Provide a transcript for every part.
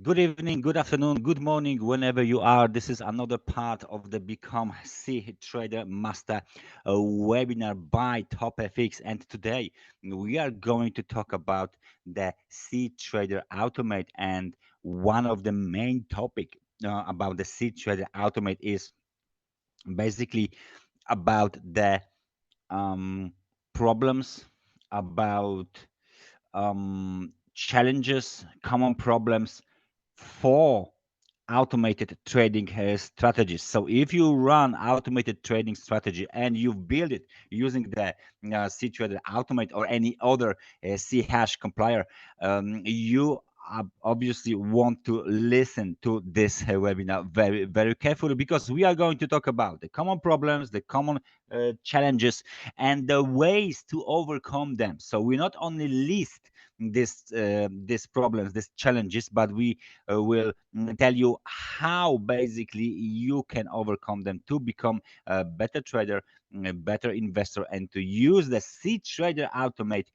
Good evening, good afternoon, good morning, whenever you are. This is another part of the Become cTrader Master webinar by TopFX. And today we are going to talk about the cTrader Automate. And one of the main topic about the cTrader Automate is basically about the um, problems, about challenges, common problems for automated trading strategies. So if you run automated trading strategy and you've built it using the cTrader Automate or any other C hash compiler, you obviously want to listen to this webinar very carefully, because we are going to talk about the common problems, the common challenges, and the ways to overcome them. So we not only list these problems, these challenges, but we will tell you how basically you can overcome them to become a better trader, a better investor, and to use the cTrader Automate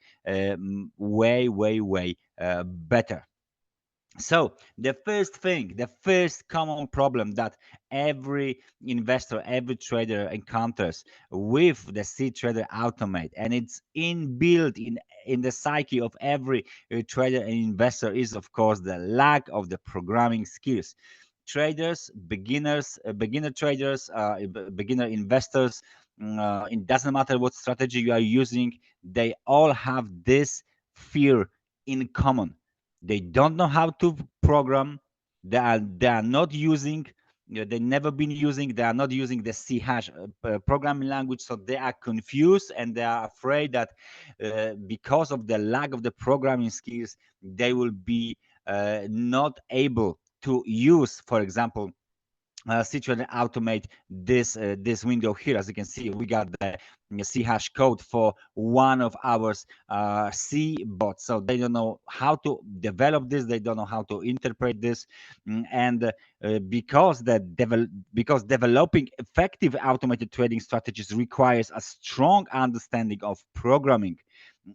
way better. So the first thing, the first common problem that every investor, every trader encounters with the cTrader Automate, and it's inbuilt in the psyche of every trader and investor, is of course the lack of the programming skills. Traders, beginners, beginner traders, beginner investors, it doesn't matter what strategy you are using, they all have this fear in common. They don't know how to program. They are not using, they never been using, they are not using the C hash programming language, so they are confused and they are afraid that because of the lack of the programming skills, they will be not able to use, for example, cTrader Automate this window here. As you can see, we got the C hash code for one of our C bots. So they don't know how to develop this. They don't know how to interpret this, and because developing effective automated trading strategies requires a strong understanding of programming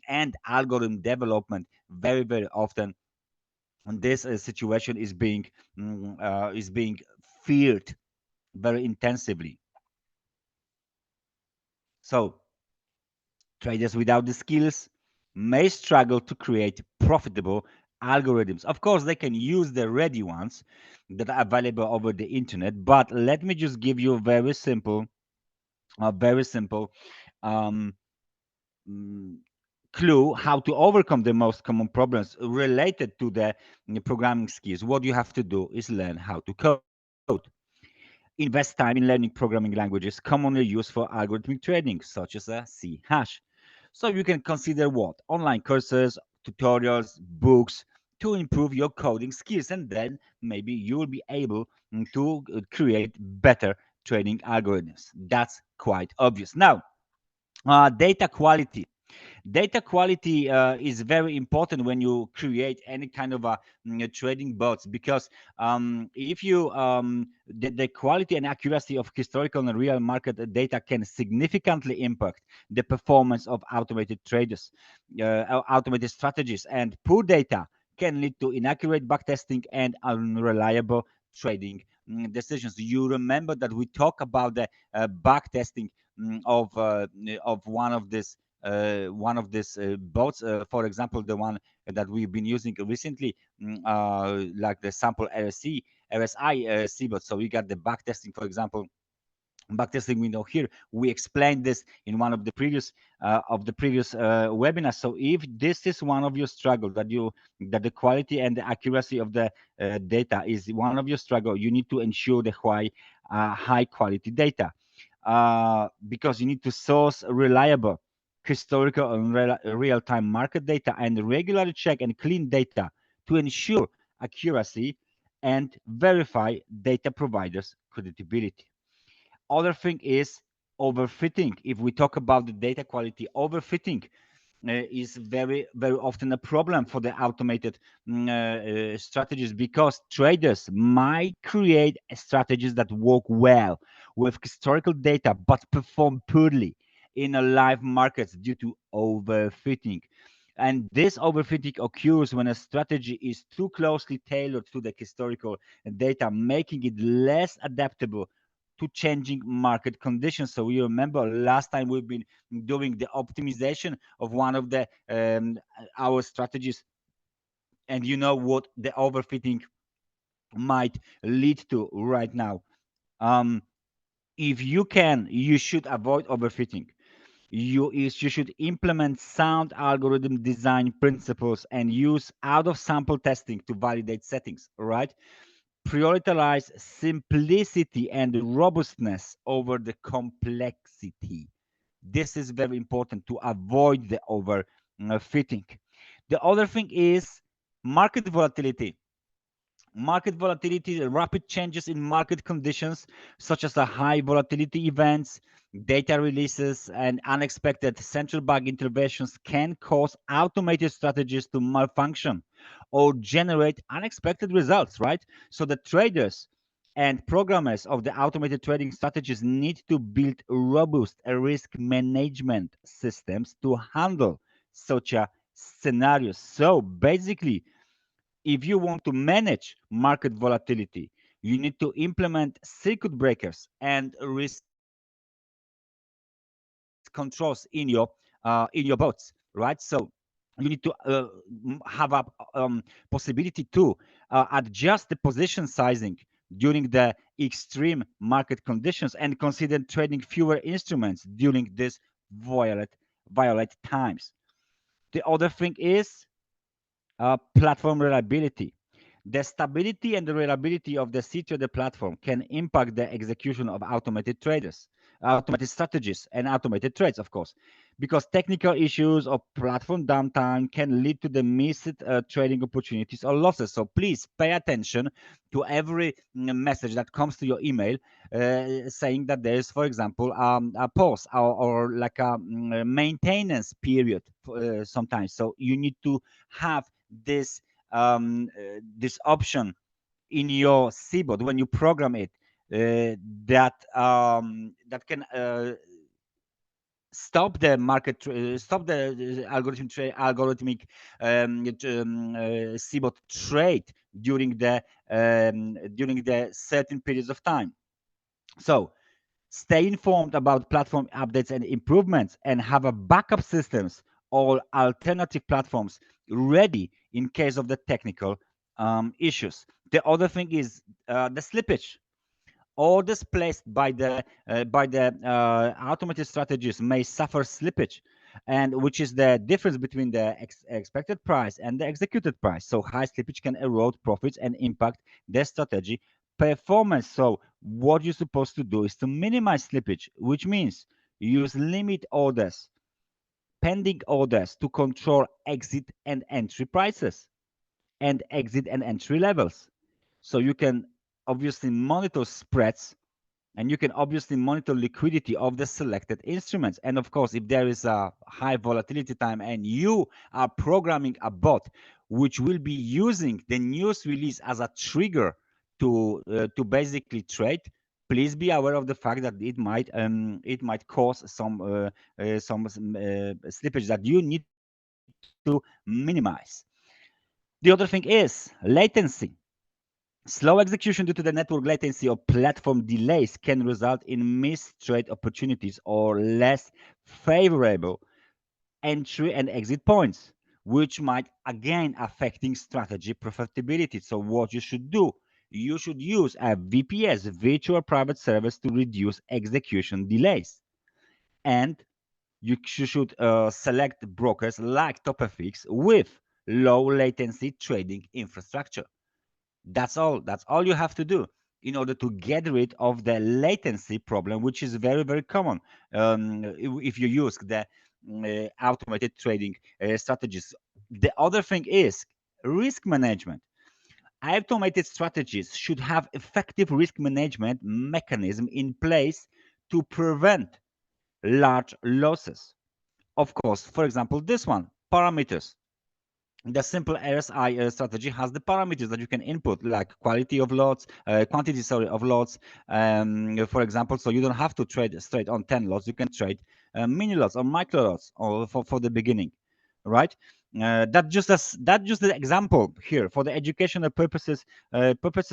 and algorithm development. Very often, and this situation is being feared very intensively. So traders without the skills may struggle to create profitable algorithms. Of course, they can use the ready ones that are available over the internet, but let me just give you a very simple um, mm, clue how to overcome the most common problems related to the programming skills. What you have to do is learn how to code. Invest time in learning programming languages commonly used for algorithmic trading, such as a C hash. So you can consider what? Online courses, tutorials, books to improve your coding skills, and then maybe you will be able to create better trading algorithms. That's quite obvious. Now, data quality. Data quality is very important when you create any kind of trading bots, because if you the quality and accuracy of historical and real market data can significantly impact the performance of automated traders, automated strategies, and poor data can lead to inaccurate backtesting and unreliable trading decisions. You remember that we talk about the backtesting of one of these bots, for example, the one that we've been using recently, like the sample RSI cbot. So we got the backtesting, for example, backtesting window here. We explained this in one of the previous webinars. So if this is one of your struggles, that the quality and the accuracy of the data is one of your struggle, you need to ensure the high quality data, because you need to source reliable historical and real-time market data, and regularly check and clean data to ensure accuracy and verify data providers credibility. Other thing is overfitting. If we talk about the data quality, overfitting is very often a problem for the automated strategies, because traders might create strategies that work well with historical data but perform poorly in a live markets due to overfitting. And this overfitting occurs when a strategy is too closely tailored to the historical data, making it less adaptable to changing market conditions. So you remember last time we've been doing the optimization of one of the our strategies, and you know what the overfitting might lead to right now. Um, if you can, you should avoid overfitting. You should implement sound algorithm design principles and use out of sample testing to validate settings, right? Prioritize simplicity and robustness over the complexity. This is very important to avoid the overfitting. The other thing is market volatility. Market volatility, rapid changes in market conditions, such as the high volatility events, data releases, and unexpected central bank interventions, can cause automated strategies to malfunction or generate unexpected results, right? So the traders and programmers of the automated trading strategies need to build robust risk management systems to handle such a scenarios. So basically, if you want to manage market volatility, you need to implement circuit breakers and risk controls in your bots, right? So you need to have a possibility to adjust the position sizing during the extreme market conditions and consider trading fewer instruments during these violent violent times. The other thing is platform reliability. The stability and the reliability of the cTrader platform can impact the execution of automated strategies, and automated trades, of course, because technical issues or platform downtime can lead to the missed trading opportunities or losses. So please pay attention to every message that comes to your email saying that there is, for example, a pause or like a maintenance period sometimes. So you need to have this this option in your cbot when you program it that can stop the algorithmic cbot trade during the certain periods of time. So stay informed about platform updates and improvements and have a backup systems or alternative platforms ready in case of the technical issues. The other thing is the slippage. Orders placed by the automated strategies may suffer slippage, and which is the difference between the expected price and the executed price. So high slippage can erode profits and impact the strategy performance. So what you're supposed to do is to minimize slippage, which means use limit orders, pending orders to control exit and entry prices and exit and entry levels. So you can obviously monitor spreads, and you can obviously monitor liquidity of the selected instruments. And of course, if there is a high volatility time and you are programming a bot which will be using the news release as a trigger to basically trade, please be aware of the fact that it might cause some slippage that you need to minimize. The other thing is latency. Slow execution due to the network latency or platform delays can result in missed trade opportunities or less favorable entry and exit points, which might again affecting strategy profitability. So what you should do, you should use a VPS, virtual private service, to reduce execution delays. And you should select brokers like TopFX with low latency trading infrastructure. That's all you have to do in order to get rid of the latency problem, which is very, very common if you use the automated trading strategies. The other thing is risk management. Automated strategies should have effective risk management mechanism in place to prevent large losses. Of course, for example, this one, parameters. The simple RSI strategy has the parameters that you can input, like quality of lots, quantity, sorry, of lots. For example, so you don't have to trade straight on 10 lots. You can trade mini lots or micro lots or for the beginning, right? That's just an example here for the educational purposes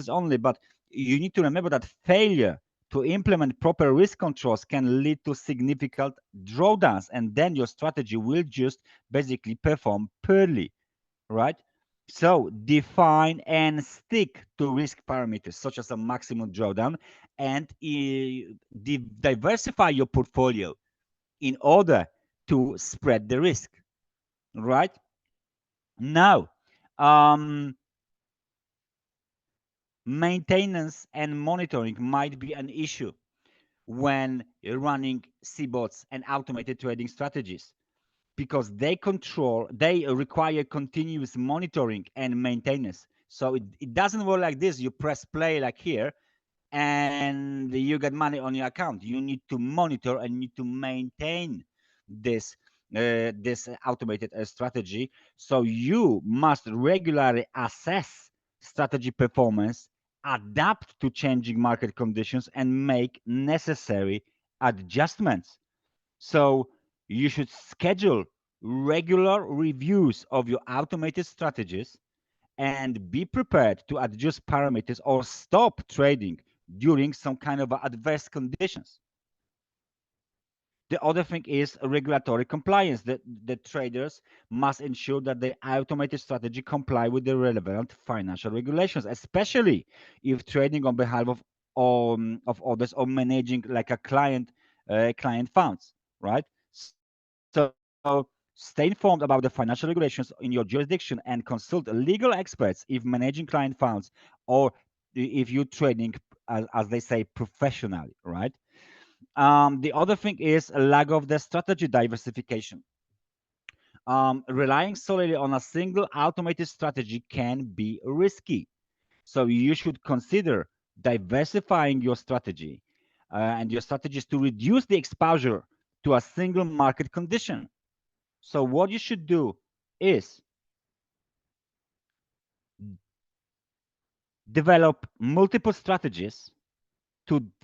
only. But you need to remember that failure to implement proper risk controls can lead to significant drawdowns, and then your strategy will just basically perform poorly, right? So define and stick to risk parameters such as a maximum drawdown, and diversify your portfolio in order to spread the risk, right? Now, um, maintenance and monitoring might be an issue when you're running cbots and automated trading strategies, because they require continuous monitoring and maintenance. So it doesn't work like this. You press play like here and you get money on your account. You need to monitor and need to maintain this this automated strategy. So you must regularly assess strategy performance, adapt to changing market conditions, and make necessary adjustments. So you should schedule regular reviews of your automated strategies and be prepared to adjust parameters or stop trading during some kind of adverse conditions. The other thing is regulatory compliance. The traders must ensure that the automated strategy comply with the relevant financial regulations, especially if trading on behalf of others or managing like a client funds, right? So stay informed about the financial regulations in your jurisdiction and consult legal experts if managing client funds or if you're trading as they say professionally, right? The other thing is a lack of the strategy diversification. Relying solely on a single automated strategy can be risky. So you should consider diversifying your strategy and your strategies to reduce the exposure to a single market condition. So what you should do is develop multiple strategies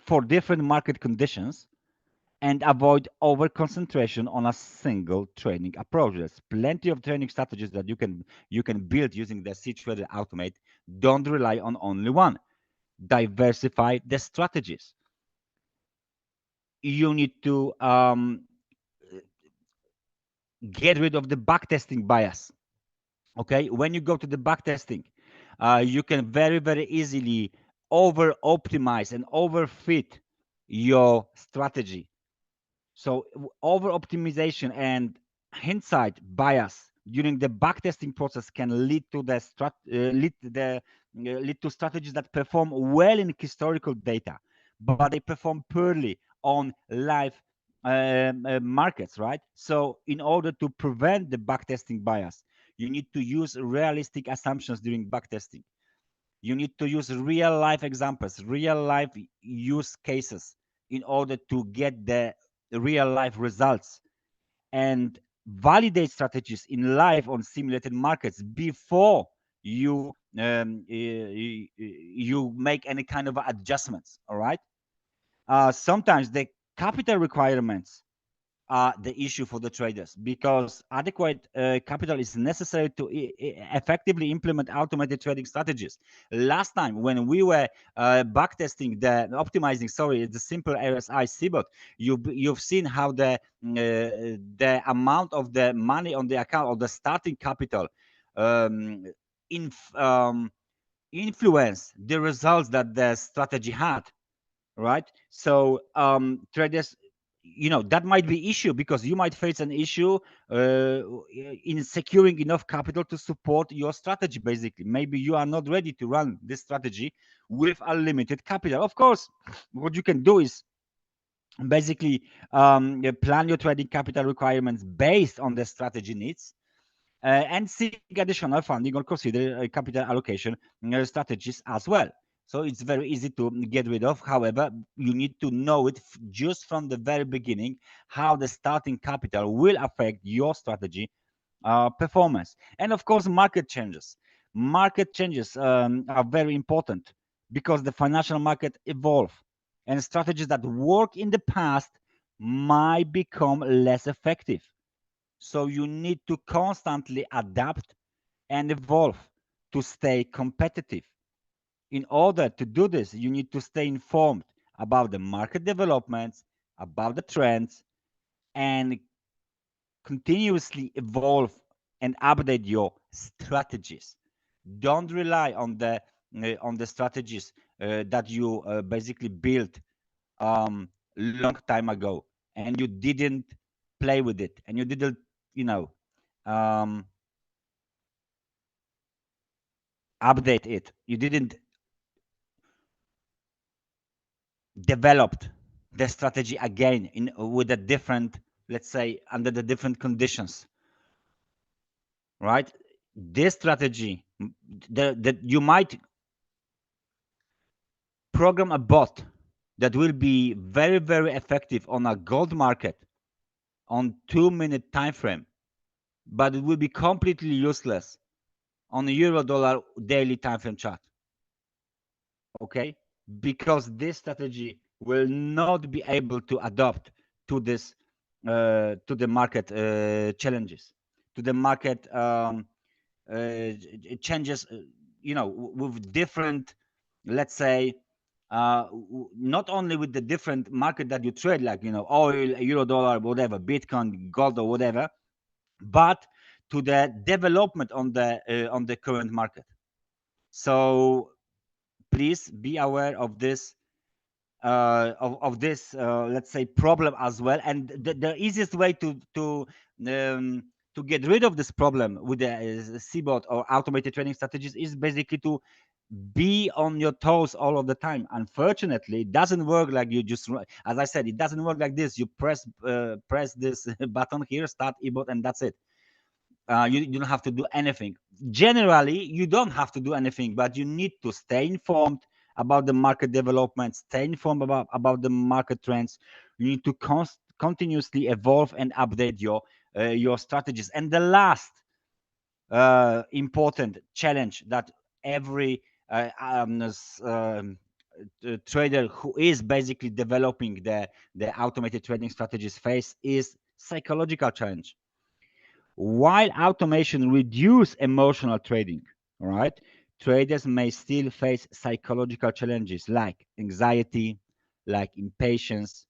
for different market conditions and avoid over concentration on a single training approach. There's plenty of training strategies that you can build using the cTrader Automate. Don't rely on only one. Diversify the strategies. You need to get rid of the backtesting bias. Okay, when you go to the backtesting, you can very easily over optimize and overfit your strategy. So over optimization and hindsight bias during the backtesting process can lead to lead to strategies that perform well in historical data, but they perform poorly on live markets, right? So in order to prevent the backtesting bias, you need to use realistic assumptions during backtesting. You need to use real life examples, real life use cases in order to get the real life results, and validate strategies in live on simulated markets before you make any kind of adjustments. All right. Sometimes the capital requirements are the issue for the traders, because adequate capital is necessary to effectively implement automated trading strategies. Last time when we were backtesting the optimizing, sorry, the simple RSI cbot, you've seen how the amount of the money on the account or the starting capital um, inf, um, influence the results that the strategy had, right? So traders, that might be issue, because you might face an issue in securing enough capital to support your strategy. Basically, maybe you are not ready to run this strategy with unlimited capital. Of course, what you can do is basically plan your trading capital requirements based on the strategy needs, and seek additional funding or consider capital allocation strategies as well. So it's very easy to get rid of. However, you need to know it just from the very beginning, how the starting capital will affect your strategy performance. And of course, market changes. Market changes are very important, because the financial market evolve, and strategies that work in the past might become less effective. So you need to constantly adapt and evolve to stay competitive. In order to do this, you need to stay informed about the market developments, about the trends, and continuously evolve and update your strategies. Don't rely on the strategies that you basically built long time ago, and you didn't play with it, and you didn't, you know, um, update it. You didn't developed the strategy again in with a different, let's say, under the different conditions, right? This strategy, that you might program a bot that will be very, very effective on a gold market on 2 minute time frame, but it will be completely useless on a euro dollar daily time frame chart. Okay, because this strategy will not be able to adapt to this to the market challenges, to the market changes, with different, let's say, not only with the different market that you trade, like, oil, euro dollar, whatever, Bitcoin, gold, or whatever, but to the development on the current market. So please be aware of this, let's say, problem as well. And the easiest way to get rid of this problem with the cbot or automated trading strategies is basically to be on your toes all of the time. Unfortunately, it doesn't work like you just, as I said, it doesn't work like this. You press this button here, start ebot, and that's it. You don't have to do anything. Generally, you don't have to do anything, but you need to stay informed about the market development, stay informed about the market trends. You need to continuously evolve and update your strategies. And the last important challenge that every trader who is basically developing the automated trading strategies face is psychological challenge. While automation reduces emotional trading, right, traders may still face psychological challenges like anxiety, like impatience,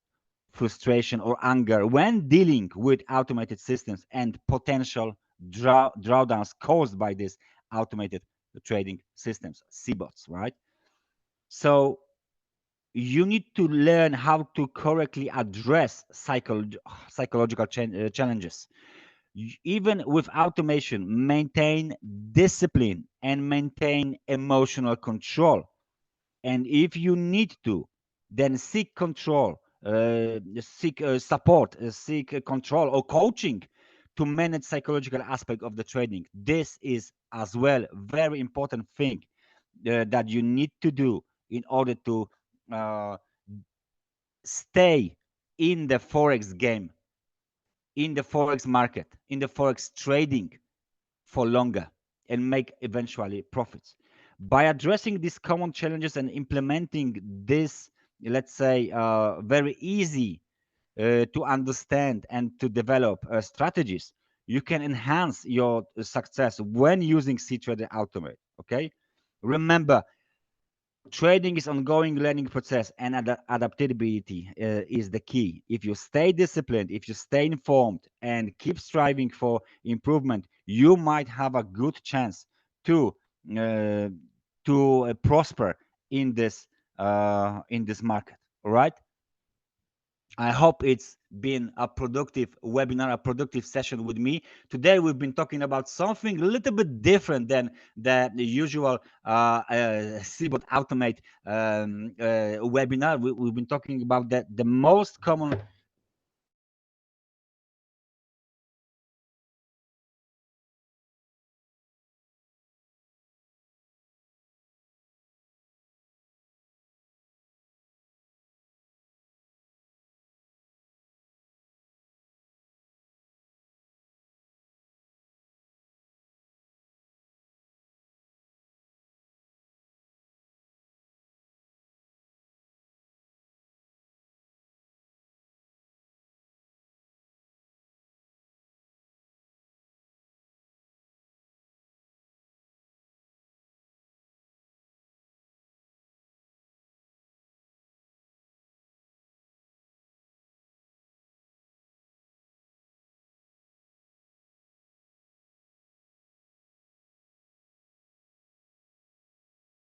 frustration, or anger when dealing with automated systems and potential drawdowns caused by these automated trading systems, cbots, right? So you need to learn how to correctly address psychological challenges. Even with automation, maintain discipline and maintain emotional control. And if you need to, then seek control, seek support, seek control or coaching to manage psychological aspect of the trading. This is as well very important thing that you need to do in order to uh, stay in the forex game, in the forex market, in the forex trading for longer and make eventually profits. By addressing these common challenges and implementing this, let's say, very easy to understand and to develop strategies, you can enhance your success when using cTrader Automate. Okay, remember, trading is ongoing learning process, and adaptability is the key. If you stay disciplined, if you stay informed and keep striving for improvement, you might have a good chance to uh, prosper in this market. All right, I hope it's been a productive webinar, a productive session with me. Today, we've been talking about something a little bit different than the usual cbot automate webinar. We've been talking about the most common